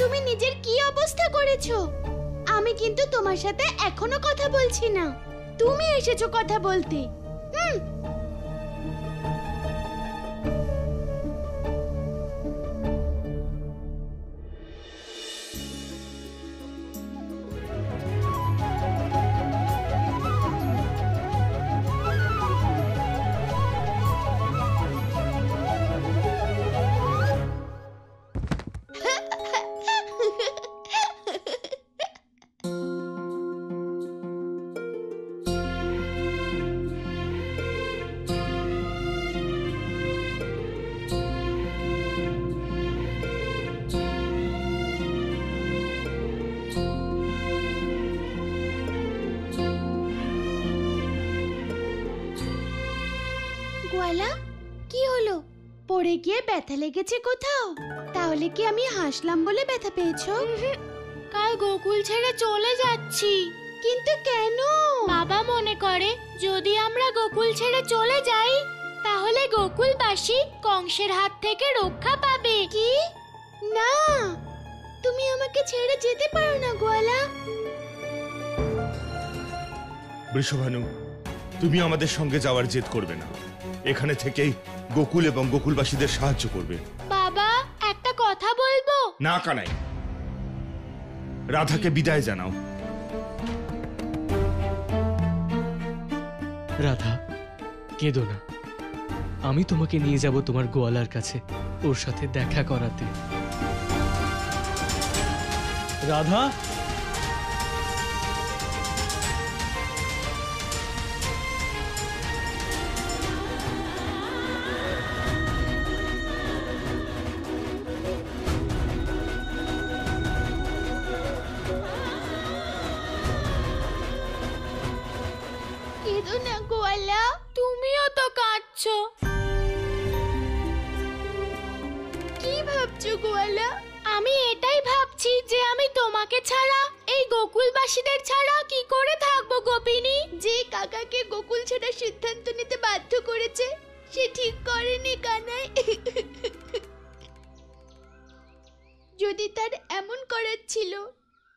তুমি নিজের কি অবস্থা করেছো? আমি কিন্তু তোমার সাথে এখনো কথা বলছি না, তুমি এসেছো কথা বলতে। গোয়ালা, কি হলো? পড়ে গিয়ে ব্যথা লেগেছে কোথাও? তাহলে কি আমি হাসলাম বলে ব্যথা পেয়েছো? কাল গোকুল ছেড়ে চলে যাচ্ছি। কিন্তু কেন? বাবা মনে করে যদি আমরা গোকুল ছেড়ে চলে যাই তাহলে গোকুলবাসী কংসের হাত থেকে রক্ষা পাবে। কি? না, তুমি আমাকে ছেড়ে যেতে পারো না গোয়ালা। বৃষভানু, তুমি আমাদের সঙ্গে যাওয়ার জেদ করবে না, এখানে থেকেই গোকুল এবং গোকুলবাসীদের সাহায্য করবে। বাবা, একটা কথা বলবো। না কানাই, রাধাকে বিদায় জানাও। রাধা, কেঁদো না, আমি তোমাকে নিয়ে যাব তোমার গোয়ালার কাছে, ওর সাথে দেখা করাতে। রাধা, কেঁদো না গোয়ালা, তুমিও তো কাঁদছো। কি ভাবছো গোয়ালা? আমি এটাই ভাবছি যে আমি তোমাকে ছাড়া, এই গোকুলবাসীদের ছাড়া কি করে থাকবো গোপিনী? যে কাকাকে গোকুল ছেড়ার সিদ্ধান্ত নিতে বাধ্য করেছে সে ঠিক করেনি কানাই। যদি তার এমন করার ছিল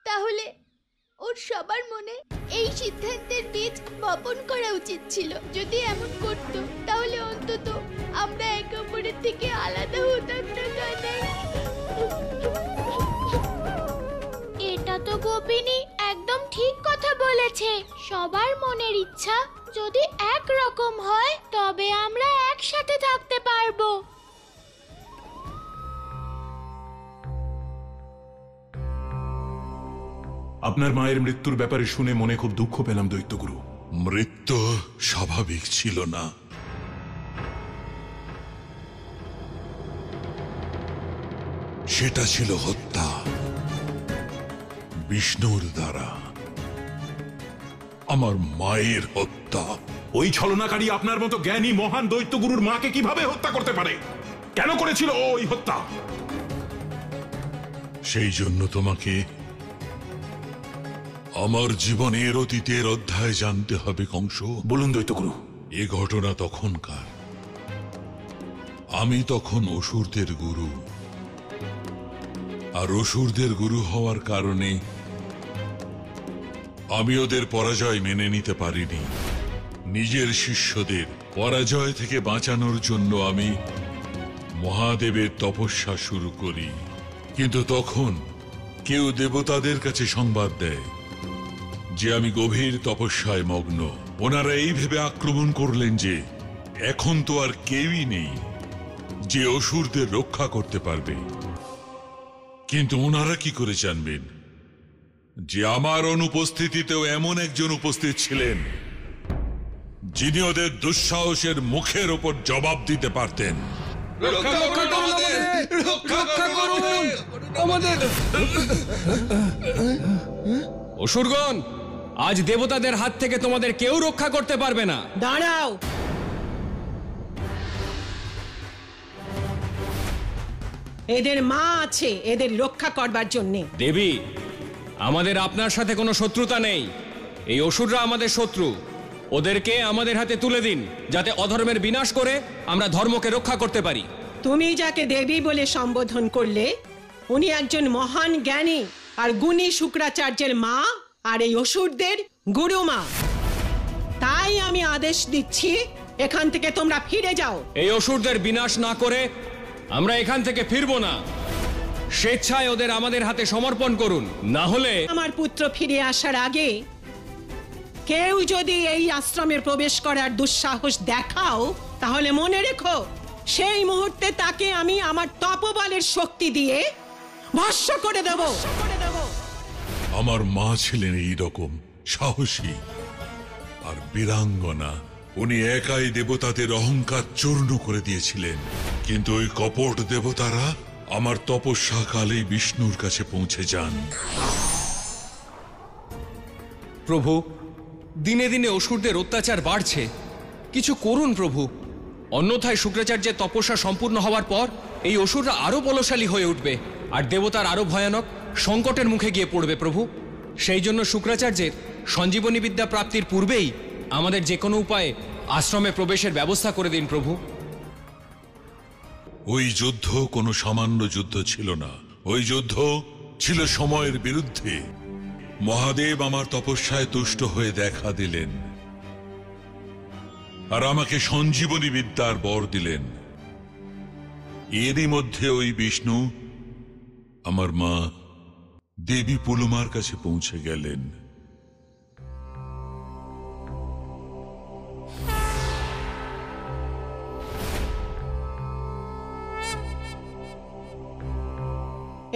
তাহলে ওর সবার মনে এই সিদ্ধান্তের বীজ বপন করা উচিত ছিল। যদি এমন করতো তাহলে অন্তত আমরা একে অপরের থেকে আলাদা হতাম না কানাই। এটা তো গোপিনী একদম ঠিক কথা বলেছে। সবার মনের ইচ্ছা যদি এক রকম হয় তবে আমরা একসাথে থাকতে পারবো। আপনার মায়ের মৃত্যুর ব্যাপারে শুনে মনে খুব দুঃখ পেলাম দৈত্যগুরু। মৃত্যু স্বাভাবিক ছিল না, সেটা ছিল হত্যা বিষ্ণুর দ্বারা, আমার মায়ের হত্যা। ওই ছলনাকারী আপনার মতো জ্ঞানী মহান দৈত্যগুরুর মাকে কিভাবে হত্যা করতে পারে? কেন করেছিল ওই হত্যা? সেই জন্য তোমাকে আমার জীবনের অতীতের অধ্যায় জানতে হবে কংস। বলুন দৈত্যগুরু। এ ঘটনা তখনকার, আমি তখন অসুরদের গুরু, আর অসুরদের গুরু হওয়ার কারণে আমি ওদের পরাজয় মেনে নিতে পারিনি। নিজের শিষ্যদের পরাজয় থেকে বাঁচানোর জন্য আমি মহাদেবের তপস্যা শুরু করি। কিন্তু তখন কেউ দেবতাদের কাছে সংবাদ দেয় যে আমি গভীর তপস্যায় মগ্ন। ওনারা এই ভেবে আক্রমণ করলেন যে এখন তো আর কেউই নেই যে অসুরদের রক্ষা করতে পারবে। কিন্তু ওনারা কি করে জানবেন যে আমার অনুপস্থিতিতেও এমন একজন উপস্থিত ছিলেন যিনি ওদের দুঃসাহসের মুখের ওপর জবাব দিতে পারতেন? অসুরগণ, আজ দেবতাদের হাত থেকে তোমাদের কেউ রক্ষা করতে পারবে না। দাঁড়াও, এদের মা আছে এদের রক্ষা করবার জন্যে। দেবী, আমাদের আপনার সাথে কোনো শত্রুতা নেই। এই অসুররা আমাদের শত্রু, ওদেরকে আমাদের হাতে তুলে দিন যাতে অধর্মের বিনাশ করে আমরা ধর্মকে রক্ষা করতে পারি। তুমি যাকে দেবী বলে সম্বোধন করলে উনি একজন মহান জ্ঞানী আর গুণী শুক্রাচার্যের মা আর এই অসুরদের গুরুমা। তাই আমি আদেশ দিচ্ছি এখান থেকে তোমরা ফিরে যাও। এই অসুরদের বিনাশ না করে আমরা এখান থেকে ফিরবো না। স্বেচ্ছায় ওদের আমাদের হাতে সমর্পণ করুন, না হলে আমার পুত্র ফিরে আসার আগে কেউ যদি এই আশ্রমে প্রবেশ করার দুঃসাহস দেখাও, তাহলে মনে রেখো সেই মুহূর্তে তাকে আমি আমার তপবলের শক্তি দিয়ে ভস্ম করে দেব। আমার মা ছিলেন এইরকম সাহসী আর বীরাঙ্গনা। উনি একাই দেবতাদের অহংকার চূর্ণ করে দিয়েছিলেন, কিন্তু ওই কপট দেবতারা আমার তপস্যা কালেই বিষ্ণুর কাছে পৌঁছে যান। প্রভু, দিনে দিনে অসুরদের অত্যাচার বাড়ছে, কিছু করুন প্রভু। অন্যথায় শুক্রাচার্যের তপস্যা সম্পূর্ণ হওয়ার পর এই অসুররা আরো বলশালী হয়ে উঠবে আর দেবতার আরো ভয়ানক সংকটের মুখে গিয়ে পড়বে প্রভু। সেই জন্য শুক্রাচার্যের সঞ্জীবনী বিদ্যা প্রাপ্তির পূর্বেই আমাদের যে কোনো উপায়ে আশ্রমে প্রবেশের ব্যবস্থা করে দিন প্রভু। ওই যুদ্ধ কোনো সামান্য যুদ্ধ ছিল না, ওই যুদ্ধ ছিল সময়ের বিরুদ্ধে। মহাদেব আমার তপস্যায় তুষ্ট হয়ে দেখা দিলেন আর আমাকে সঞ্জীবনী বিদ্যার বর দিলেন। এরই মধ্যে ওই বিষ্ণু আমার মা দেবী পুলুমার কাছে পৌঁছে গেলেন।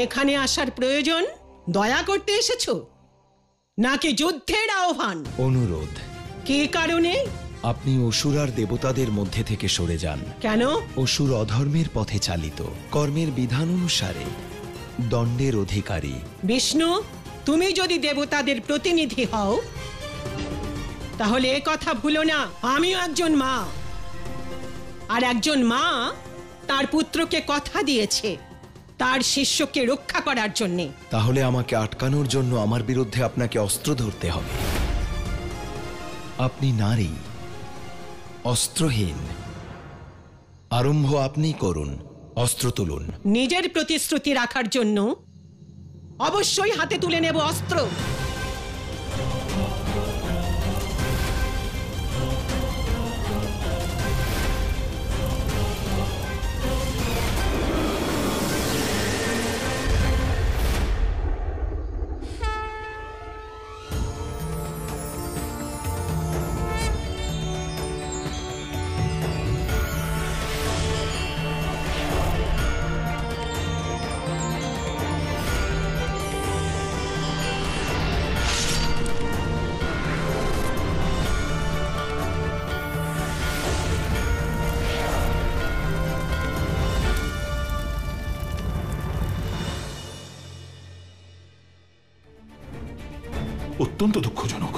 এখানে আসার প্রয়োজন দয়া করতে এসেছো নাকি যুদ্ধের আহ্বান? অনুরোধ। কি কারণে? আপনি অসুর আর দেবতাদের মধ্যে থেকে সরে যান। কেন? অসুর অধর্মের পথে চালিত, কর্মের বিধান অনুসারে দণ্ডের অধিকারী। বিষ্ণু, তুমি যদি দেবতাদের প্রতিনিধি হও তাহলে এ কথা ভুলো না, আমিও একজন মা, আর একজন মা তার পুত্রকে কথা দিয়েছে তার শিষ্যকে রক্ষা করার জন্যে। তাহলে আমাকে আটকানোর জন্য আমার বিরুদ্ধে আপনাকে অস্ত্র ধরতে হবে। আপনি নারী, অস্ত্রহীন। আরম্ভ আপনি করুন, অস্ত্র তুলুন। নিজের প্রতিশ্রুতি রাখার জন্য অবশ্যই হাতে তুলে নেব অস্ত্র। অত্যন্ত দুঃখজনক।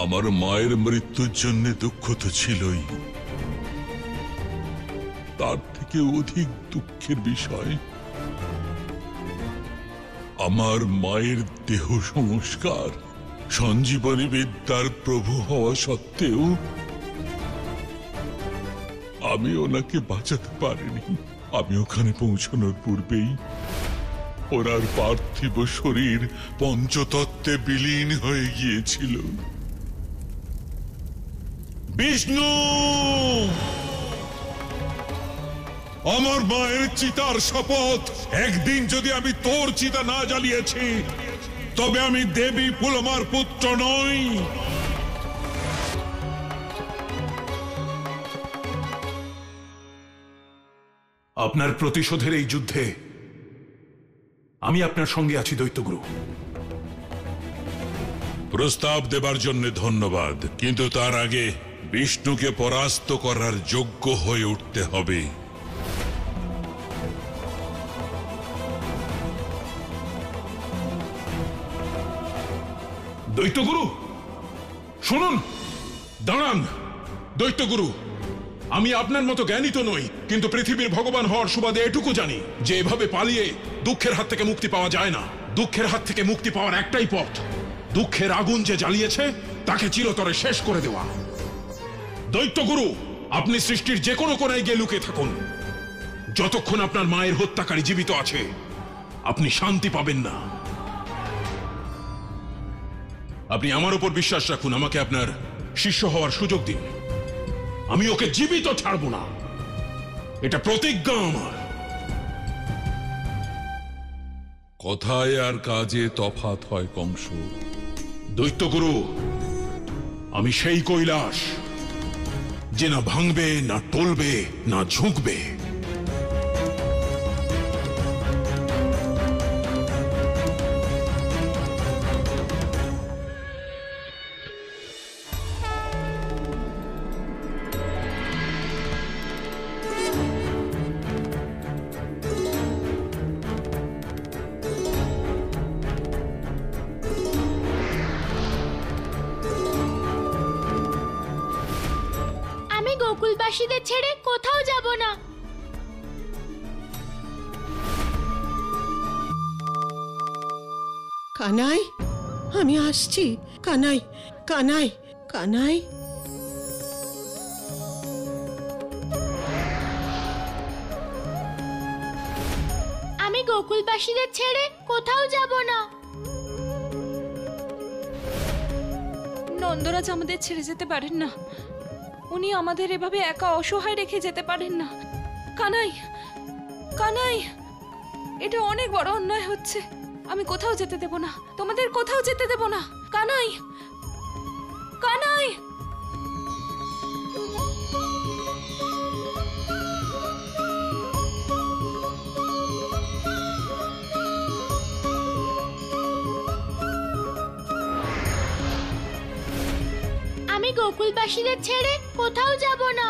আমার মায়ের মৃত্যুর জন্য দুঃখ তো ছিলই, তার থেকে অধিক দুঃখের বিষয় আমার মায়ের দেহ সংস্কার। সঞ্জীবনী বিদ্যার প্রভু হওয়া সত্ত্বেও আমি ওনাকে বাঁচাতে পারিনি। আমি ওখানে পৌঁছানোর পূর্বেই ওনার পার্থিব শরীর পঞ্চতত্ত্বে বিলীন হয়ে গিয়েছিল। বিষ্ণু, আমার মায়ের চিতার শপথ, একদিন যদি আমি তোর চিতা না জ্বালিয়েছি তবে আমি দেবী পুলমার পুত্র নই। আপনার প্রতিশোধের এই যুদ্ধে আমি আপনার সঙ্গে আছি দৈত্যগুরু। প্রস্তাব দেবার জন্য ধন্যবাদ, কিন্তু তার আগে বিষ্ণুকে পরাস্ত করার যোগ্য হয়ে উঠতে হবে। দৈত্যগুরু শুনুন, দাঁড়ান। দৈত্যগুরু, আমি আপনার মতো জ্ঞানী তো নই, কিন্তু পৃথিবীর ভগবান হওয়ার সুবাদে এটুকু জানি যে এভাবে পালিয়ে দুঃখের হাত থেকে মুক্তি পাওয়া যায় না। দুঃখের হাত থেকে মুক্তি পাওয়ার একটাই পথ, দুঃখের আগুন যে জ্বালিয়েছে তাকে চিরতরে শেষ করে দেওয়া। দৈত্যগুরু, আপনি সৃষ্টির যে কোনো কোনায় গিয়ে লুকিয়ে থাকুন, যতক্ষণ আপনার মায়ের হত্যাকারী জীবিত আছে আপনি শান্তি পাবেন না। আপনি আমার উপর বিশ্বাস রাখুন, আমাকে আপনার শিষ্য হওয়ার সুযোগ দিন। আমি ওকে জীবিত ছাড়বো না, এটা প্রতিজ্ঞা আমার। কথায় আর কাজে তফাৎ হয় কংস। দৈত্যগুরু, আমি সেই কৈলাস যে না ভাঙবে, না টলবে, না ঝুঁকবে। আমি গোকুলবাসীদের ছেড়ে কোথাও যাব না। কানাই, আমি আসছি। কানাই, কানাই, কানাই। আমি গোকুলবাসীদের ছেড়ে কোথাও যাব না। নন্দরাজ আমাদের ছেড়ে যেতে পারেন না, উনি আমাদের এভাবে একা অসহায় রেখে যেতে পারেন না। কানাই, কানাই, এটা অনেক বড় অন্যায় হচ্ছে। আমি কোথাও যেতে দেব না, তোমাদের কোথাও যেতে দেব না। কানাই, কানাই। আমি গোকুলবাসীদের ছেড়ে কোথাও যাব না।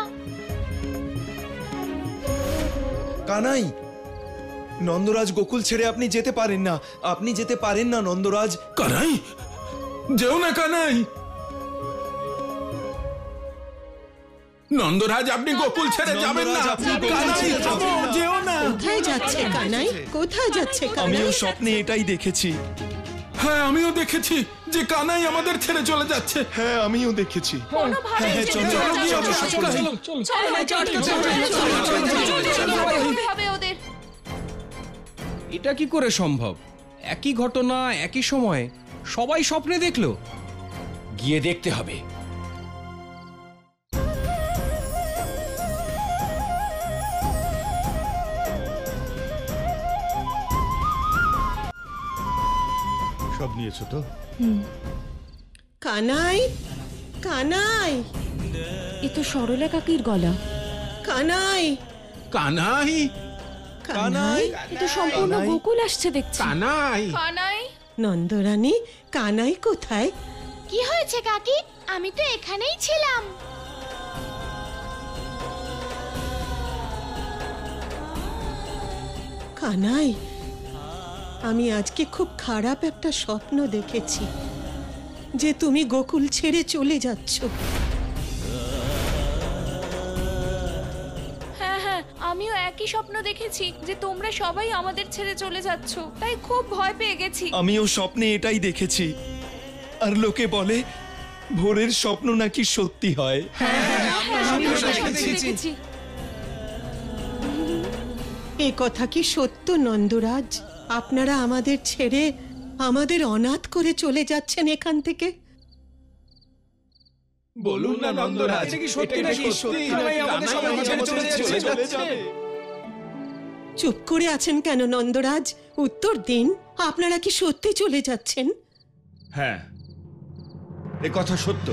কানাই, নন্দরাজ গোকুল ছেড়ে আপনি যেতে পারেন না। আপনি যেতে পারেন না নন্দরাজ। কানাই, যেও না কানাই। নন্দরাজ, আপনি গোকুল ছেড়ে যাবেন না। নন্দরাজ, আপনি গোকুল কানাই, ছেড়ে থামো, যাবেন না। যেও না। কোথায় যাচ্ছে কানাই? কোথায় যাচ্ছে কানাই? আমিও স্বপ্নে এটাই দেখেছি। হ্যাঁ, আমিও দেখেছি যে কানাই আমাদের ছেড়ে চলে যাচ্ছে। হ্যাঁ, আমিও দেখেছি। কোনোভাবেই হ্যাঁ, যেতে চলো, দেব না। চলো, চলো, চলো, চলো। যেতে হবে ওদের। এটা কি করে সম্ভব? একই ঘটনা, একই সময়ে সবাই স্বপ্নে দেখলো। গিয়ে দেখতে হবে। সব নিয়েছো তো? কানাই, কানাই, এ তো সরলা কাকির গলা। কানাই, কানাই, কানাই। এ তো সম্পূর্ণ কানাই। গোকুল আসছে দেখছি। কানাই। কানাই, নন্দরানী, কানাই কোথায়? কি হয়েছে কাকি? আমি তো এখানেই ছিলাম। কানাই, আমি আজকে খুব খারাপ একটা স্বপ্ন দেখেছি যে তুমি গোকুল ছেড়ে চলে যাচ্ছ। হ্যাঁ হ্যাঁ, আমিও একই স্বপ্ন দেখেছি যে তোমরা সবাই আমাদের ছেড়ে চলে যাচ্ছ, তাই খুব ভয় পেয়ে গেছি। আমিও স্বপ্নে এটাই দেখেছি। আর লোকে বলে ভোরের স্বপ্ন নাকি সত্যি হয়। আমিও দেখেছি। এ কথা কি সত্য নন্দরাজ? আপনারা আমাদের ছেড়ে আমাদের অনাথ করে চলে যাচ্ছেন এখান থেকে? বলুন না নন্দরাজ, সত্যি নাকি? সত্যি কানাই আমাদের সবাইকে ছেড়ে চলে যাচ্ছে? চুপ করে আছেন কেন নন্দরাজ? উত্তর দিন, আপনারা কি সত্যি চলে যাচ্ছেন? হ্যাঁ, এ কথা সত্য।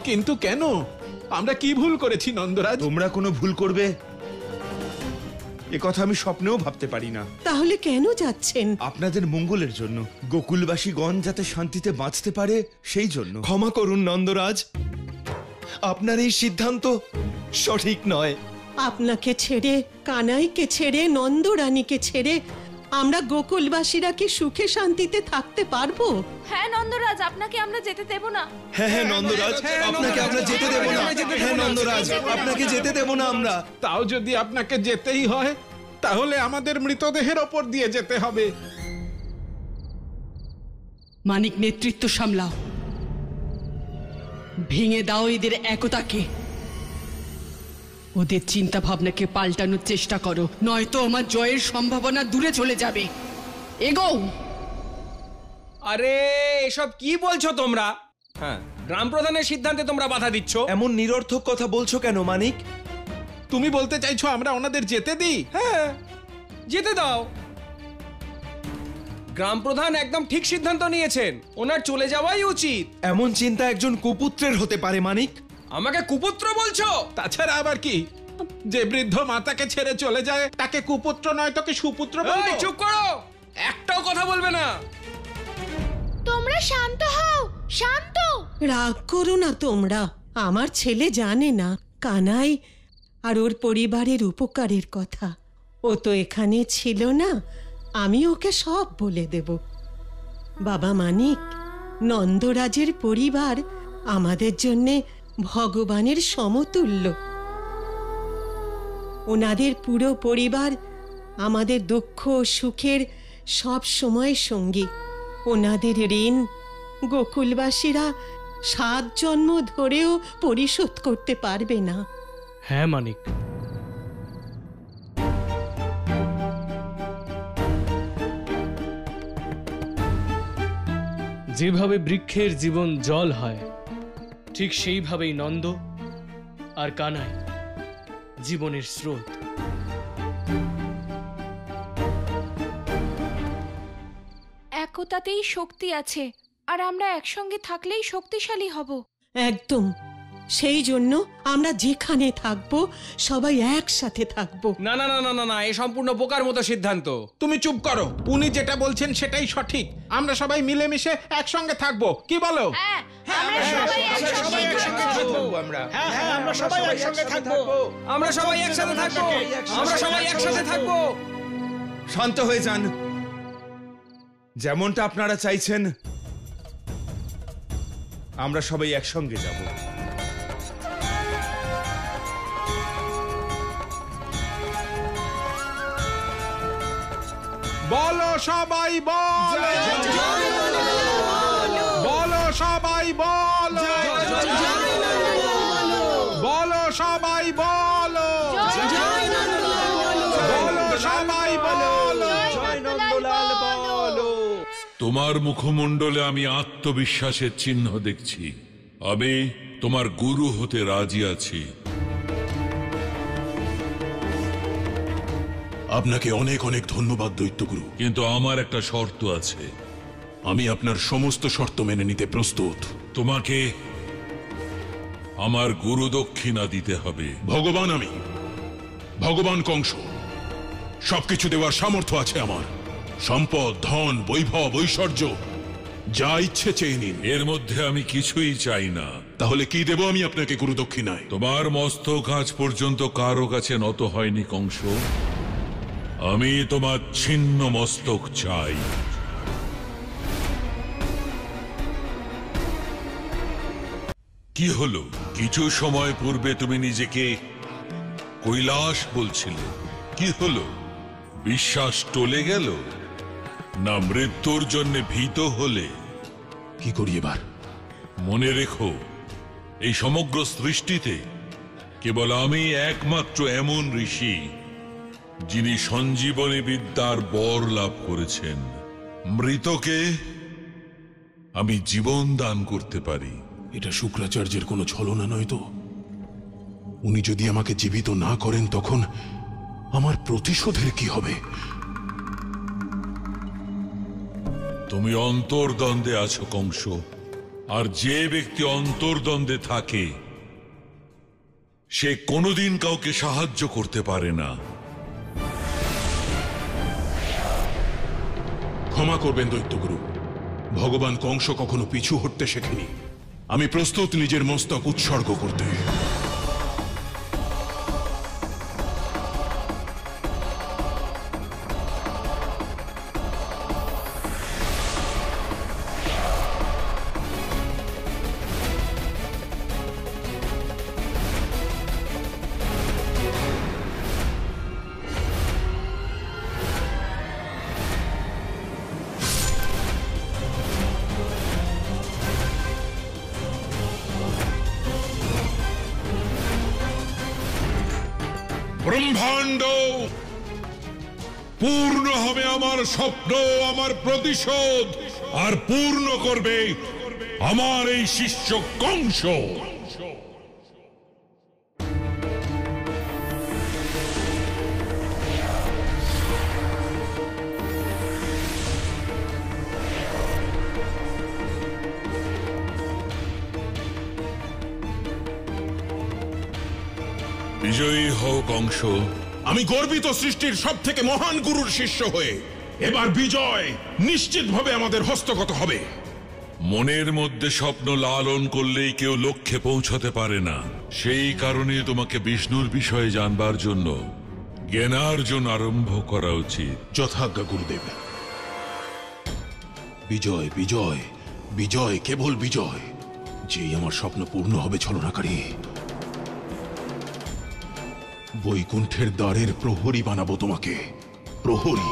কিন্তু কেন? আমরা কি ভুল করেছি নন্দরাজ? তোমরা কোনো ভুল করবে এ কথা আমি স্বপ্নেও ভাবতে পারি না। তাহলে কেন যাচ্ছেন? আপনাদের মঙ্গলের জন্য, গোকুলবাসীগণ যাতে শান্তিতে বাঁচতে পারে সেই জন্য। ক্ষমা করুন নন্দরাজ, আপনার এই সিদ্ধান্ত সঠিক নয়। আপনাকে ছেড়ে, কানাইকে ছেড়ে, নন্দরানীকে ছেড়ে আমরা গোকুলবাসীরা কি সুখে শান্তিতে থাকতে পারবো? হ্যাঁ নন্দরাজ, আপনাকে আমরা যেতে দেব না। হ্যাঁ হ্যাঁ নন্দরাজ, আপনাকে আমরা যেতে দেব না। হ্যাঁ নন্দরাজ, আপনাকে যেতে দেব না আমরা। তাও যদি আপনাকে যেতেই হয় তাহলে আমাদের মৃতদেহের ওপর দিয়ে যেতে হবে। মানিক, নেতৃত্ব সামলাও, ভেঙে দাও এদের একতাকে, ওদের চিন্তা ভাবনাকে পাল্টানোর চেষ্টা করো, নয়তো আমার জয়ের সম্ভাবনা দূরে চলে যাবে। এগোও। আরে এসব কি বলছো তোমরা? হ্যাঁ, গ্রাম প্রধানের সিদ্ধান্তে তোমরা বাধা দিচ্ছ। এমন নিরর্থক কথা বলছো কেন মানিক? তুমি বলতে চাইছো আমরা ওনাদের যেতে দিই? হ্যাঁ, যেতে দাও। গ্রাম প্রধান একদম ঠিক সিদ্ধান্ত নিয়েছেন, ওনার চলে যাওয়াই উচিত। এমন চিন্তা একজন কুপুত্রের হতে পারে মানিক? আমাকে কুপুত্র বলছো? তাছাড়া আবার কি, যে বৃদ্ধ মাতাকে ছেড়ে চলে যায় তাকে কুপুত্র নয় তোকে সুপুত্র বলবো? এই, চুপ করো, একটাও কথা বলবে না। তোমরা শান্ত হও, শান্ত। রাগ করো না তোমরা, আমার ছেলে জানে না কানাই আর ওর পরিবারের উপকারের কথা। ও তো এখানে ছিল না, আমি ওকে সব বলে দেব। বাবা মানিক, নন্দরাজের পরিবার আমাদের জন্যে ভগবানের সমতুল্য। ওনাদের পুরো পরিবার আমাদের দুঃখ সুখের সব সময় সঙ্গী। ওনাদের ঋণ গোকুলবাসীরা 7 জন্ম ধরেও পরিশোধ করতে পারবে না। হ্যাঁ মানিক, যেভাবে বৃক্ষের জীবন জল হয়, ঠিক সেইভাবেই নন্দ আর কানাই জীবনের স্রোত। একতাতেই শক্তি আছে, আর আমরা একসঙ্গে থাকলেই শক্তিশালী হব। একদম, সেই জন্য আমরা যেখানে থাকবো সবাই একসাথে থাকবো। না না না না না না, এ সম্পূর্ণ বোকার মতো সিদ্ধান্ত। তুমি চুপ করো, উনি যেটা বলছেন সেটাই সঠিক। আমরা সবাই মিলেমিশে একসঙ্গে থাকবো, কি বলো? আমরা সবাই একসাথে থাকবো। শান্ত হয়ে যান। যেমনটা আপনারা চাইছেন আমরা সবাই একসঙ্গে যাব। বলো সবাই বলো, বলো সবাই বলো, বলো সবাই বলো, বলো সবাই বলো। তোমার মুখমণ্ডলে আমি আত্মবিশ্বাসের চিহ্ন দেখছি। আমি তোমার গুরু হতে রাজি আছি। আপনাকে অনেক অনেক ধন্যবাদ দৈত্যগুরু, কিন্তু আমার একটা শর্ত আছে। আমি আপনার সমস্ত শর্ত মেনে নিতে প্রস্তুত। তোমাকে আমার গুরু দক্ষিণা দিতে হবে। ভগবান আমি, ভগবান কংস, সবকিছু দেওয়ার সামর্থ্য আছে আমার। সম্পদ, ধন, বৈভব, ঐশ্বর্য, যা ইচ্ছে চেয়ে নিন। এর মধ্যে আমি কিছুই চাই না। তাহলে কি দেব আমি আপনাকে গুরু দক্ষিণায়? তোমার মস্তক আজ পর্যন্ত কারো কাছে নত হয়নি কংস। আমি তোমার ছিন্ন মস্তক চাই। কি হলো? কিছু সময় পূর্বে তুমি নিজেকে কৈলাস বলছিলে, কি হলো? বিশ্বাস টলে গেল না মৃত্যুর জন্য ভীত হলে? কি করি এবার? মনে রেখো, এই সমগ্র সৃষ্টিতে কেবল আমি একমাত্র এমন ঋষি যিনি সঞ্জীবনী বিদ্যার বর লাভ করেছেন। মৃতকে আমি জীবন দান করতে পারি। এটা শুক্রাচার্যের কোনো ছলনা নয় তো? উনি যদি আমাকে জীবিত না করেন তখন আমার প্রতিশোধের কি হবে? তুমি অন্তর্দ্বন্দ্বে আছো কংস, আর যে ব্যক্তি অন্তর্দ্বন্দ্বে থাকে সে কোনোদিন কাউকে সাহায্য করতে পারে না। ক্ষমা করবেন দৈত্যগুরু, ভগবান কংস কখনো পিছু হটতে শেখেনি। আমি প্রস্তুত নিজের মস্তক উৎসর্গ করতে। ব্রহ্মাণ্ড পূর্ণ হবে আমার স্বপ্ন, আমার প্রতিশোধ, আর পূর্ণ করবে আমার এই শিষ্য কংস। বিজয়ী হও কংস। আমি গর্বিত সৃষ্টির সব থেকে মহান গুরুর শিষ্য হয়ে এবার বিজয় নিশ্চিতভাবে আমাদের হস্তগত হবে। মনের মধ্যে স্বপ্ন লালন করলেই কেউ লক্ষ্যে পৌঁছাতে পারে না। সেই কারণে তোমাকে বিষ্ণুর বিষয়ে জানবার জন্য জ্ঞানার্জন আরম্ভ করা উচিত। যথাজ্ঞা গুরুদেব। বিজয় বিজয় বিজয়, কেবল বিজয়। যেই আমার স্বপ্ন পূর্ণ হবে ছলনাকারী, বৈকুণ্ঠের দ্বারের প্রহরী বানাবো তোমাকে, প্রহরী।